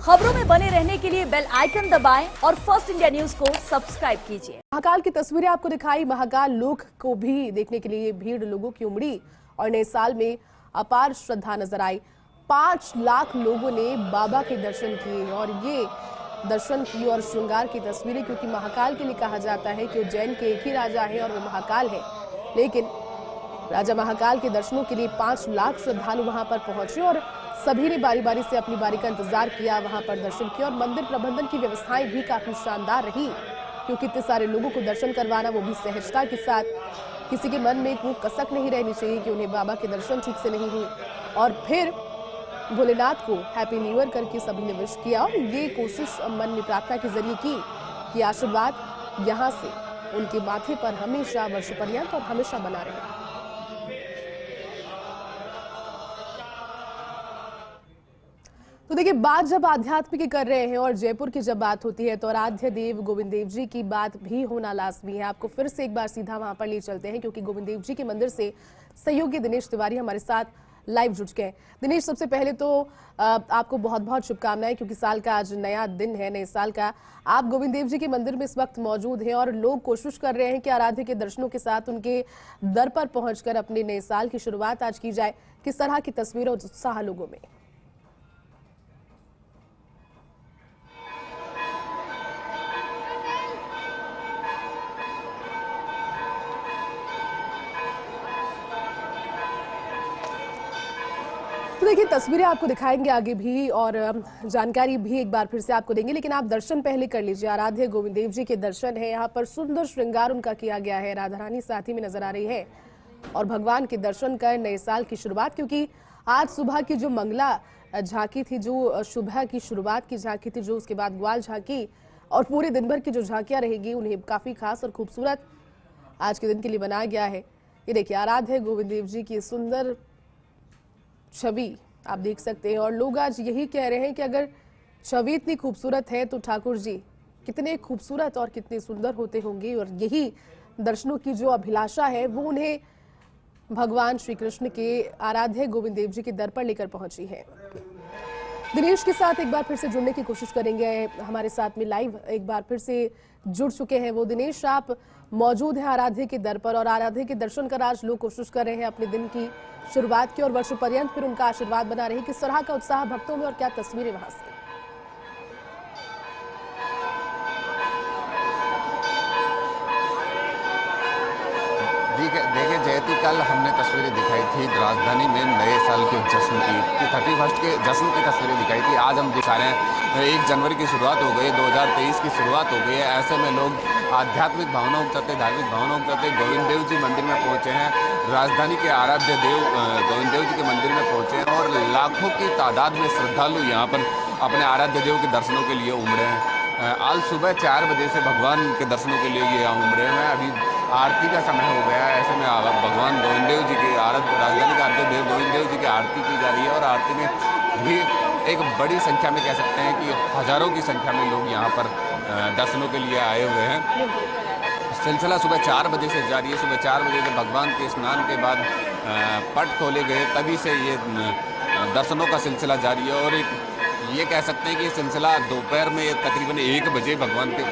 खबरों में बने रहने के लिए बेल आइकन दबाएं और फर्स्ट इंडिया न्यूज को सब्सक्राइब कीजिए। महाकाल की तस्वीरें आपको दिखाई। महाकाल लोक को भी देखने के लिए भीड़ लोगों की उमड़ी और नए साल में अपार श्रद्धा नजर आई। 5 लाख लोगों ने बाबा के दर्शन किए और ये दर्शन की और श्रृंगार की तस्वीरें, क्योंकि महाकाल के लिए कहा जाता है कि उज्जैन के एक ही राजा है और वो महाकाल है, लेकिन राजा महाकाल के दर्शनों के लिए 5 लाख श्रद्धालु वहां पर पहुंचे और सभी ने बारी बारी से अपनी बारी का इंतजार किया, वहां पर दर्शन किया। और मंदिर प्रबंधन की व्यवस्थाएं भी काफी शानदार रही, क्योंकि इतने सारे लोगों को दर्शन करवाना, वो भी सहजता के साथ। किसी के मन में वो कसक नहीं रहनी चाहिए कि उन्हें बाबा के दर्शन ठीक से नहीं हुए। और फिर भोलेनाथ को हैप्पी न्यू ईयर करके सभी ने विश किया और ये कोशिश मन में प्रार्थना के जरिए की कि आशीर्वाद यहाँ से उनके माथे पर हमेशा वर्ष पर्यंत और हमेशा बना रहे। तो देखिए, बात जब आध्यात्म की कर रहे हैं और जयपुर की जब बात होती है तो आराध्य देव गोविंद देव जी की बात भी होना लाजमी है। आपको फिर से एक बार सीधा वहां पर ले चलते हैं, क्योंकि गोविंद देव जी के मंदिर से सहयोगी दिनेश तिवारी हमारे साथ लाइव जुट गए। दिनेश, सबसे पहले तो आपको बहुत बहुत शुभकामनाएं, क्योंकि साल का आज नया दिन है, नए साल का। आप गोविंद देव जी के मंदिर में इस वक्त मौजूद हैं और लोग कोशिश कर रहे हैं कि आराध्य के दर्शनों के साथ उनके दर पर पहुंचकर अपने नए साल की शुरुआत आज की जाए। किस तरह की तस्वीरें और उत्साह लोगों में? तो देखिए, तस्वीरें आपको दिखाएंगे आगे भी और जानकारी भी एक बार फिर से आपको देंगे, लेकिन आप दर्शन पहले कर लीजिए। आराध्य गोविंद देव जी के दर्शन है, यहाँ पर सुंदर श्रृंगार उनका किया गया है। राधा रानी साथ ही में नजर आ रही है और भगवान के दर्शन कर नए साल की शुरुआत, क्योंकि आज सुबह की जो मंगला झांकी थी, जो सुबह की शुरुआत की झांकी थी, जो उसके बाद ग्वाल झांकी और पूरे दिन भर की जो झांकियां रहेगी, उन्हें काफी खास और खूबसूरत आज के दिन के लिए बनाया गया है। ये देखिए, आराध्य गोविंद देव जी की सुंदर छवि आप देख सकते हैं और लोग आज यही कह रहे हैं कि अगर छवि इतनी खूबसूरत है तो ठाकुर जी कितने खूबसूरत और कितने सुंदर होते होंगे। और यही दर्शनों की जो अभिलाषा है वो उन्हें भगवान श्री कृष्ण के आराध्य गोविंद देव जी के दर पर लेकर पहुंची है। दिनेश के साथ एक बार फिर से जुड़ने की कोशिश करेंगे। हमारे साथ में लाइव एक बार फिर से जुड़ चुके हैं वो। दिनेश, आप मौजूद हैं आराध्य के दर पर और आराध्य के दर्शन कर आज लोग कोशिश कर रहे हैं अपने दिन की शुरुआत की और वर्षों पर्यंत फिर उनका आशीर्वाद बना रहे। किस तरह का उत्साह भक्तों में और क्या तस्वीरें वहां से? देखिए जयती, कल हमने तस्वीरें दिखाई थी राजधानी में नए साल के जश्न की 31 के जश्न की तस्वीरें दिखाई थी। आज हम दिखा रहे हैं 1 जनवरी की शुरुआत हो गई, 2023 की शुरुआत हो गई है। ऐसे में लोग आध्यात्मिक भावनाओं के चलते, धार्मिक भावनाओं के चलते गोविंद देव जी मंदिर में पहुंचे हैं। राजधानी के आराध्य देव गोविंद देव जी के मंदिर में पहुंचे हैं और लाखों की तादाद में श्रद्धालु यहाँ पर अपने आराध्य देव के दर्शनों के लिए उमड़े हैं। आज सुबह 4 बजे से भगवान के दर्शनों के लिए यहाँ उमड़े हैं। अभी आरती का समय हो गया है। ऐसे में भगवान गोविंद देव जी की राजधानी के आराध्य देव गोविंद देव जी की आरती की जा रही है और आरती में भी एक बड़ी संख्या में, कह सकते हैं कि हजारों की संख्या में लोग यहाँ पर दर्शनों के लिए आए हुए हैं। सिलसिला सुबह 4 बजे से जारी है। सुबह 4 बजे से भगवान के स्नान के बाद पट खोले गए, तभी से ये दर्शनों का सिलसिला जारी है। और ये कह सकते हैं कि ये सिलसिला दोपहर में तकरीबन 1 बजे भगवान के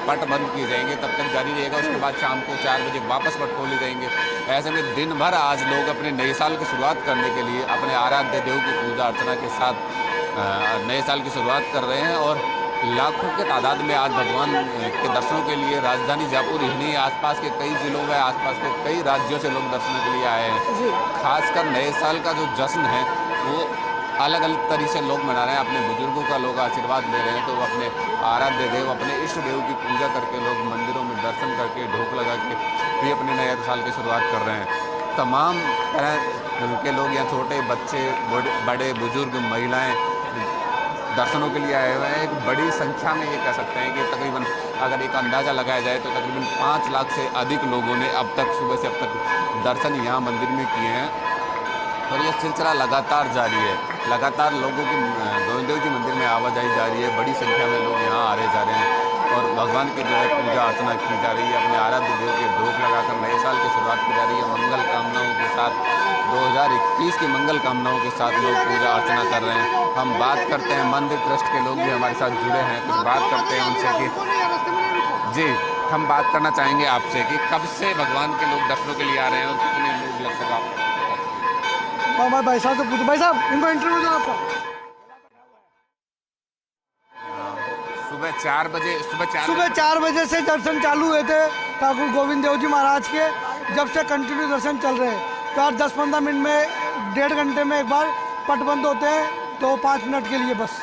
पट बंद किए जाएंगे, तब तक जारी रहेगा। उसके बाद शाम को 4 बजे वापस पट खोले जाएंगे। ऐसे में दिन भर आज लोग अपने नए साल की शुरुआत करने के लिए अपने आराध्य देव की पूजा अर्चना के साथ नए साल की शुरुआत कर रहे हैं और लाखों के तादाद में आज भगवान के दर्शनों के लिए राजधानी जयपुर ही नहीं, आसपास के कई जिलों में, आसपास के कई राज्यों से लोग दर्शनों के लिए आए हैं। खासकर नए साल का जो जश्न है वो अलग अलग तरीके से लोग मना रहे हैं। अपने बुजुर्गों का लोग आशीर्वाद ले रहे हैं, तो वो अपने आराध्य देव, अपने इष्ट देव की पूजा करके लोग मंदिरों में दर्शन करके ढोक लगा के भी अपने नए साल की शुरुआत कर रहे हैं। तमाम तरह के लोग यहाँ, छोटे बच्चे, बड़े बुजुर्ग, महिलाएं दर्शनों के लिए आए हुए हैं। एक बड़ी संख्या में ये कह सकते हैं कि तकरीबन अगर एक अंदाज़ा लगाया जाए तो तकरीबन 5 लाख से अधिक लोगों ने अब तक सुबह से अब तक दर्शन यहाँ मंदिर में किए हैं और ये सिलसिला लगातार जारी है। लगातार लोगों की गोविंद देव जी मंदिर में आवाजाही जारी है। बड़ी संख्या में लोग यहाँ आ रहे जा रहे हैं और भगवान की जो है पूजा अर्चना की जा रही है। अपने आराध्य देव के ढोक लगाकर नए साल की शुरुआत की जा रही है। मंगल कामनाओं के साथ 2021 की मंगल कामनाओं के साथ लोग पूजा अर्चना कर रहे हैं। हम बात करते हैं, मंदिर ट्रस्ट के लोग भी हमारे साथ जुड़े हैं, कुछ बात करते हैं उनसे कि जी हम बात करना चाहेंगे आपसे कि कब से भगवान के लोग दर्शनों के लिए आ रहे हैं और कितने लोग लगभग आप भाई साहब तो पूछो, भाई साहब इनको इंटरव्यू दो आपका। सुबह 4 बजे से दर्शन चालू हुए थे ठाकुर गोविंद देव जी महाराज के। जब से कंटिन्यू दर्शन चल रहे हैं तो हर 10-15 मिनट में 1.5 घंटे में एक बार पट बंद होते हैं, तो 5 मिनट के लिए बस।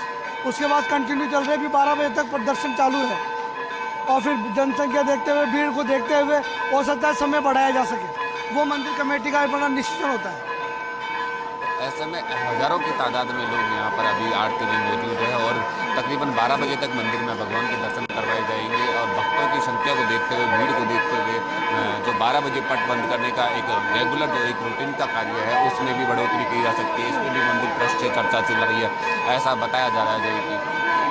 उसके बाद कंटिन्यू चल रहे हैं, अभी 12 बजे तक दर्शन चालू है। और फिर जनसंख्या देखते हुए, भीड़ को देखते हुए हो सकता है समय बढ़ाया जा सके, वो मंदिर कमेटी का बड़ा निश्चय होता है। ऐसे में हजारों की तादाद में लोग यहाँ पर अभी आरती में मौजूद है और तकरीबन 12 बजे तक मंदिर में भगवान के दर्शन करवाए जाएंगे। और भक्तों की संख्या को देखते हुए, भीड़ को देखते हुए जो 12 बजे पट बंद करने का एक रेगुलर जो एक रूटीन का कार्य है उसमें भी बढ़ोतरी की जा सकती है। इसमें भी मंदिर ट्रस्ट से चर्चा चल रही है, ऐसा बताया जा रहा है। जो कि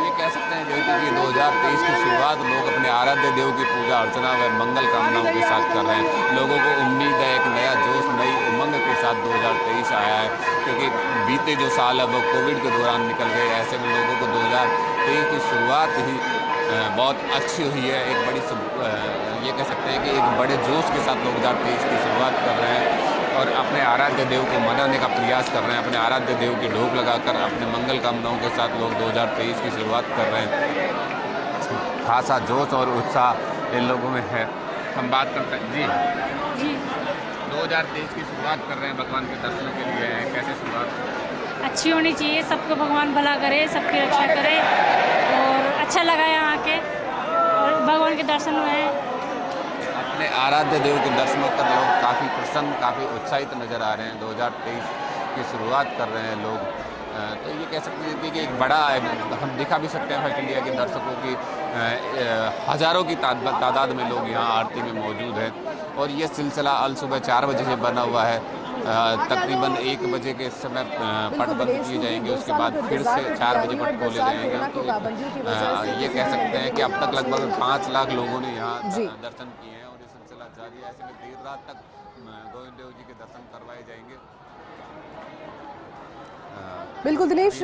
ये कह सकते हैं जो कि 2023 की शुरुआत लोग अपने आराध्य देव की पूजा अर्चना व मंगल कामनाओं के साथ कर रहे हैं। लोगों को उम्मीद है, एक नया जोश, नई उमंग के साथ 2023 आया है, क्योंकि बीते जो साल है वो कोविड के दौरान निकल गए। ऐसे में लोगों को 2023 की शुरुआत ही बहुत अच्छी हुई है। एक बड़ी ये कह सकते हैं कि एक बड़े जोश के साथ 2023 की शुरुआत कर रहे हैं और अपने आराध्य देव को मनाने का प्रयास कर रहे हैं। अपने आराध्य देव की ढोक लगाकर अपने मंगल कामनाओं के साथ लोग 2023 की शुरुआत कर रहे हैं। खासा जोश और उत्साह इन लोगों में है। हम बात करते हैं जी 2023 की शुरुआत कर रहे हैं, भगवान के दर्शनों के लिए हैं, कैसे शुरुआत अच्छी होनी चाहिए, सबको भगवान भला करे, सबकी रक्षा करे। और अच्छा लगा यहाँ आके और भगवान के दर्शन हुए हैं। अपने आराध्य देव के दर्शनों कर लोग काफ़ी प्रसन्न, काफ़ी उत्साहित नज़र आ रहे हैं। 2023 की शुरुआत कर रहे हैं लोग, तो ये कह सकते हैं कि एक बड़ा हम दिखा भी सकते हैं फर्स्ट इंडिया के दर्शकों की हज़ारों की तादाद में लोग यहाँ आरती में मौजूद हैं। और ये सिलसिला अल सुबह 4 बजे से बना हुआ है। तकरीबन 1 बजे के समय पट बंद किए जाएंगे, उसके बाद फिर से 4 बजे पट खोले जाएंगे। तो ये कह सकते हैं कि अब तक लगभग 5 लाख लोगों ने यहाँ दर्शन किए हैं और ये सिलसिला जारी है। ऐसे में देर रात तक गोविंद देव जी के दर्शन करवाए जाएंगे। बिल्कुल दिनेश,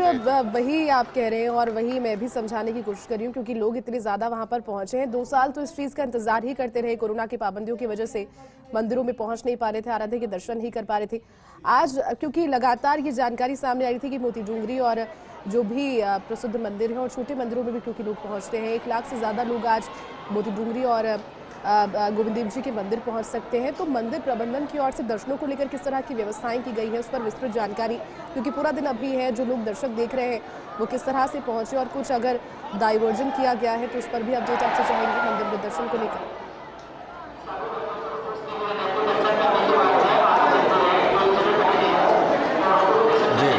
वही आप कह रहे हैं और वही मैं भी समझाने की कोशिश कर रही हूँ, क्योंकि लोग इतने ज़्यादा वहाँ पर पहुँचे हैं। 2 साल तो इस चीज़ का इंतजार ही करते रहे, कोरोना की पाबंदियों की वजह से मंदिरों में पहुँच नहीं पा रहे थे, आराध्य के दर्शन नहीं कर पा रहे थे। आज क्योंकि लगातार ये जानकारी सामने आई थी कि मोती डूंगरी और जो भी प्रसिद्ध मंदिर हैं और छोटे मंदिरों में भी क्योंकि लोग पहुँचते हैं, 1 लाख से ज़्यादा लोग आज मोती डूंगरी और गोविंद देव जी के मंदिर पहुंच सकते हैं। तो मंदिर प्रबंधन की ओर से दर्शनों को लेकर किस तरह की व्यवस्थाएं की गई है, उस पर विस्तृत जानकारी, क्योंकि पूरा दिन अभी है, जो लोग दर्शक देख रहे हैं वो किस तरह से पहुंचे और कुछ अगर डाइवर्जन किया गया है तो उस पर भी अपडेट आपसे चाहेंगे मंदिर में दर्शन को लेकर। जी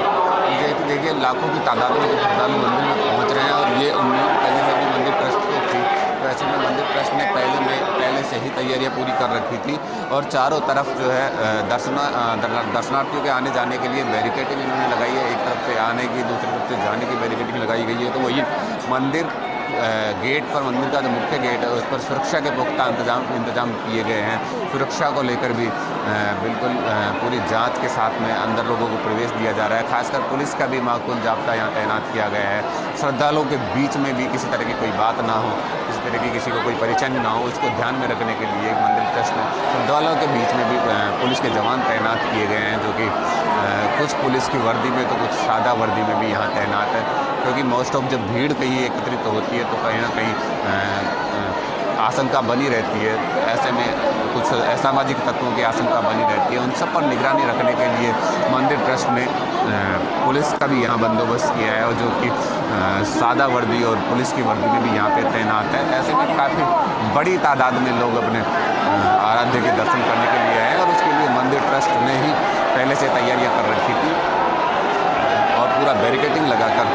देखिए, लाखों की तादाद में श्रद्धालु मंदिर में पहुँच रहे हैं और ये उम्मीद पहले से भी मंदिर ट्रस्ट को थी। वैसे में मंदिर ट्रस्ट ने पहले से ही तैयारियां पूरी कर रखी थी और चारों तरफ जो है दर्शनार्थियों के आने जाने के लिए बैरिकेडिंग इन्होंने लगाई है। एक तरफ से आने की, दूसरी तरफ से जाने की बैरिकेडिंग लगाई गई है। तो वही मंदिर गेट पर, मंदिर का जो मुख्य गेट है उस पर सुरक्षा के पुख्ता इंतजाम किए गए हैं। सुरक्षा को लेकर भी बिल्कुल पूरी जांच के साथ में अंदर लोगों को प्रवेश दिया जा रहा है। खासकर पुलिस का भी माकूल जाब्ता यहाँ तैनात किया गया है। श्रद्धालुओं के बीच में भी किसी तरह की कोई बात ना हो, किसी तरह की किसी को कोई परेशानी ना हो, इसको ध्यान में रखने के लिए मंदिर ट्रस्ट ने श्रद्धालुओं के बीच में भी पुलिस के जवान तैनात किए गए हैं, जो कि कुछ पुलिस की वर्दी में तो कुछ सादा वर्दी में भी यहाँ तैनात है। क्योंकि मोस्ट ऑफ जब भीड़ कहीं एकत्रित होती है तो कहीं ना कहीं आशंका बनी रहती है। ऐसे में कुछ असामाजिक तत्वों की आशंका बनी रहती है। उन सब पर निगरानी रखने के लिए मंदिर ट्रस्ट ने पुलिस का भी यहाँ बंदोबस्त किया है, और जो कि सादा वर्दी और पुलिस की वर्दी में भी यहाँ पे तैनात है। ऐसे में काफ़ी बड़ी तादाद में लोग अपने आराध्य के दर्शन करने के लिए आए और उसके लिए मंदिर ट्रस्ट ने ही पहले से तैयारियाँ कर रखी थी और पूरा बैरिकेडिंग लगाकर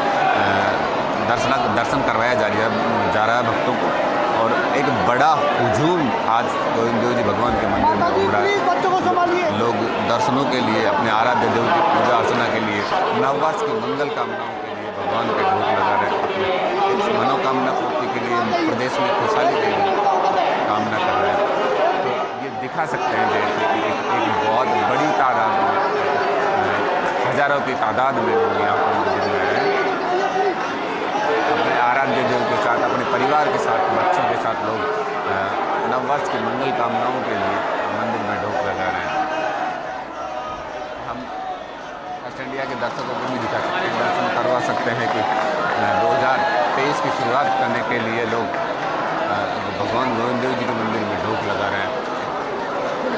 दर्शन करवाया जा रहा है भक्तों को। और एक बड़ा हुजूम आज गोविंद देव जी भगवान के मंदिर में उमड़ा है। लोग दर्शनों के लिए, अपने आराध्य देव की पूजा अर्चना के लिए, नववर्ष की मंगल कामनाओं के लिए भगवान के ढोक लगा रहे हैं। अपने मनोकामना पूर्ति के लिए, प्रदेश में खुशहाली के लिए कामना कर रहे हैं। तो ये दिखा सकते हैं कि एक बहुत बड़ी तादाद में, हज़ारों की तादाद में लोग यहाँ पर मंदिर में आए हैं। परिवार के साथ, बच्चों के साथ लोग नववर्ष की मंगल कामनाओं के लिए मंदिर में ढोक लगा रहे हैं। हम फर्स्ट इंडिया के दर्शकों को भी दिखा सकते हैं, दर्शन करवा सकते हैं कि 2023 की शुरुआत करने के लिए लोग भगवान गोविंद देव जी के मंदिर में ढोक लगा रहे हैं,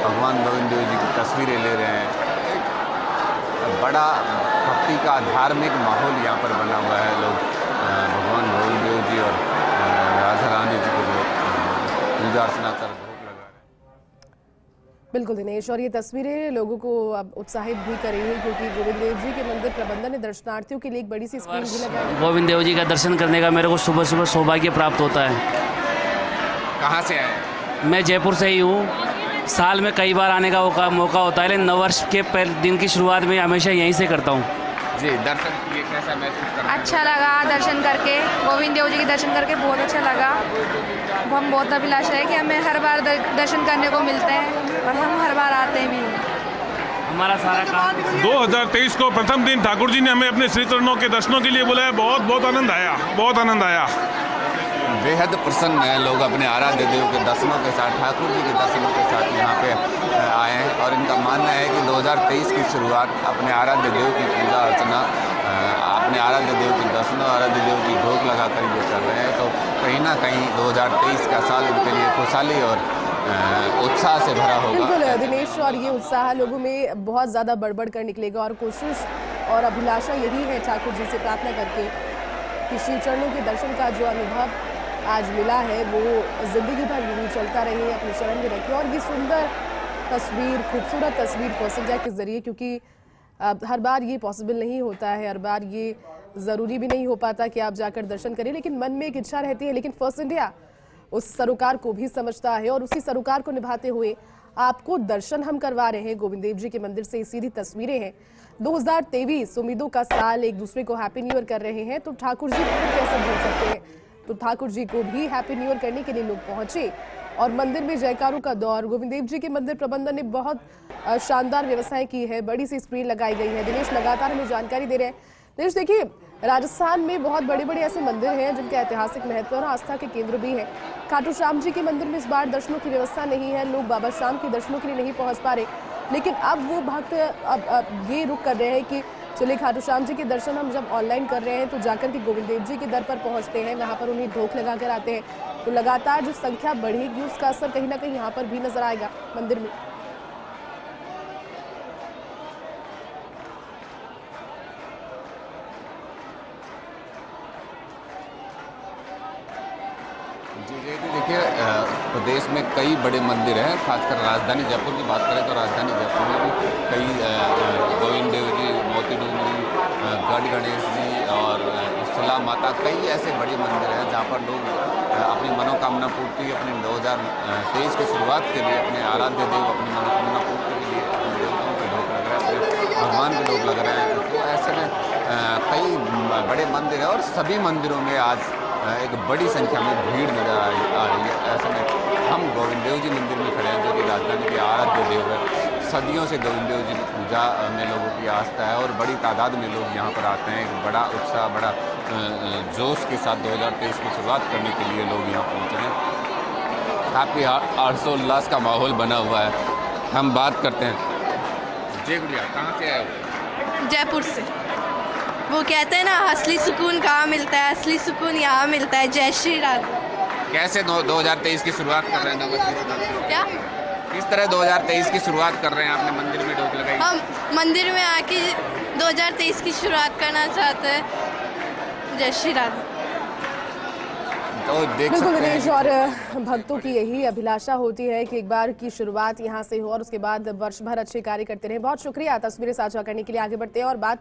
भगवान गोविंद देव जी की तस्वीरें ले रहे हैं। बड़ा भक्ति का धार्मिक माहौल यहाँ पर बना हुआ है। लोग भगवान गोविंद देव जी और राधा रानी जी को पूजा अर्चना कर ढोक लगा रहे हैं। बिल्कुल दिनेश, और ये तस्वीरें लोगों को अब उत्साहित भी कर रही है क्योंकि गोविंद देव जी के मंदिर प्रबंधन ने दर्शनार्थियों के लिए एक बड़ी सी स्क्रीन भी लगाई है। गोविंद देव जी का दर्शन करने का मेरे को सुबह सुबह सौभाग्य प्राप्त होता है। कहाँ से आए? मैं जयपुर से ही हूँ। साल में कई बार आने का मौका होता है, लेकिन नववर्ष के दिन की शुरुआत में हमेशा यहीं से करता हूँ। जी, दर्शन किए, कैसा महसूस कर रहे हैं? अच्छा लगा दर्शन करके, गोविंद देव जी के दर्शन करके बहुत अच्छा लगा। हम बहुत अभिलाषा है कि हमें हर बार दर्शन करने को मिलते हैं और हम हर बार आते भी हैं। हमारा सारा काम 2023 को प्रथम दिन ठाकुर जी ने हमें अपने श्री चरणों के दर्शनों के लिए बुलाया। बहुत बहुत आनंद आया, बहुत आनंद आया। बेहद प्रसन्न हैं लोग अपने आराध्य देव के दर्शनों के साथ, ठाकुर जी के दर्शनों के साथ यहाँ पे आए हैं और इनका मानना है कि 2023 की शुरुआत अपने आराध्य देव की पूजा अर्चना, अपने आराध्य देव के दर्शनों, आराध्य देव की ढोक लगा कर ये कर रहे हैं। तो कहीं ना कहीं 2023 का साल उनके लिए खुशहाली और उत्साह से भरा होगा। बिल्कुल दिनेश, और ये उत्साह लोगों में बहुत ज़्यादा बढ़ कर निकलेगा और कोशिश और अभिलाषा यही है ठाकुर जी से प्रार्थना करके कि श्री चरणों के दर्शन का जो अनुभव आज मिला है वो ज़िंदगी भर यूँ चलता रहे, अपने शरण में रखे। और ये सुंदर तस्वीर, खूबसूरत तस्वीर फर्स्ट इंडिया के ज़रिए, क्योंकि हर बार ये पॉसिबल नहीं होता है, हर बार ये ज़रूरी भी नहीं हो पाता कि आप जाकर दर्शन करें, लेकिन मन में एक इच्छा रहती है। लेकिन फर्स्ट इंडिया उस सरोकार को भी समझता है और उसी सरोकार को निभाते हुए आपको दर्शन हम करवा रहे हैं। गोविंद देव जी के मंदिर से सीधी तस्वीरें हैं। 2023 उम्मीदों का साल, एक दूसरे को हैप्पी न्यू ईयर कर रहे हैं, तो ठाकुर जी को कैसे भूल सकते हैं। तो ठाकुर जी को भी हैप्पी न्यू ईयर करने के लिए लोग पहुंचे और मंदिर में जयकारों का दौर। गोविंद देव जी के मंदिर प्रबंधन ने बहुत शानदार व्यवस्थाएं की है, बड़ी सी स्क्रीन लगाई गई है। दिनेश लगातार हमें जानकारी दे रहे हैं। दिनेश देखिए, राजस्थान में बहुत बड़े बड़े ऐसे मंदिर हैं जिनके ऐतिहासिक महत्व और आस्था के केंद्र भी हैं। खाटू श्याम जी के मंदिर में इस बार दर्शनों की व्यवस्था नहीं है, लोग बाबा श्याम के दर्शनों के लिए नहीं पहुंच पा रहे, लेकिन अब वो भक्त अब ये रुख कर रहे हैं कि चलिए खाटू श्याम जी के दर्शन हम जब ऑनलाइन कर रहे हैं तो जाकर के गोविंद देव जी के दर पर पहुंचते हैं, वहां पर उन्हें ढोक लगा कर आते हैं। तो लगातार जो संख्या बढ़ेगी उसका असर कहीं ना कहीं यहाँ पर भी नजर आएगा मंदिर में। जी देखिए, प्रदेश में कई बड़े मंदिर हैं, खासकर राजधानी जयपुर की बात करें तो राजधानी जयपुर में भी कई गोविंद देव जी, मोती डूंगरी, गढ़ गणेश जी और सुला माता, कई ऐसे बड़े मंदिर हैं जहाँ पर लोग अपनी मनोकामना पूर्ति, अपने 2023 की शुरुआत के लिए अपने आराध्य देव, अपनी मनोकामना पूर्ति के लिए अपने देवताओं के ढोक लग रहे हैं, अपने भगवान के ढोक लग रहे हैं। तो ऐसे में कई बड़े मंदिर हैं और सभी मंदिरों में आज एक बड़ी संख्या में भीड़ नजर आ रही है। ऐसे में हम गोविंद देव जी मंदिर में खड़े हैं जो कि राजधानी के आराध्य देव है। सदियों से गोविंद देव जी की पूजा में लोगों की आस्था है और बड़ी तादाद में लोग यहाँ पर आते हैं। एक बड़ा उत्साह, बड़ा जोश के साथ 2023 की शुरुआत करने के लिए लोग यहाँ पहुँचे हैं। काफ़ी हर्षोल्लास का माहौल बना हुआ है। हम बात करते हैं। जय गुड़िया, कहाँ से आए हो? जयपुर से। वो कहते हैं ना, असली सुकून कहाँ मिलता है, असली सुकून यहाँ मिलता है। जय श्री राधे। कैसे 2023 की शुरुआत कर रहे हैं नववर्ष? क्या किस तरह 2023 की शुरुआत कर रहे हैं? आपने मंदिर में ढोक लगाई। हम मंदिर में आके 2023 की शुरुआत करना चाहते हैं। जय श्री राधे। तो देख बिल्कुल सकते दिनेश, हैं और भक्तों की यही अभिलाषा होती है कि एक बार की शुरुआत यहाँ से हो और उसके बाद वर्ष भर अच्छे कार्य करते रहे। बहुत शुक्रिया तस्वीरें साझा करने के लिए। आगे बढ़ते हैं और बात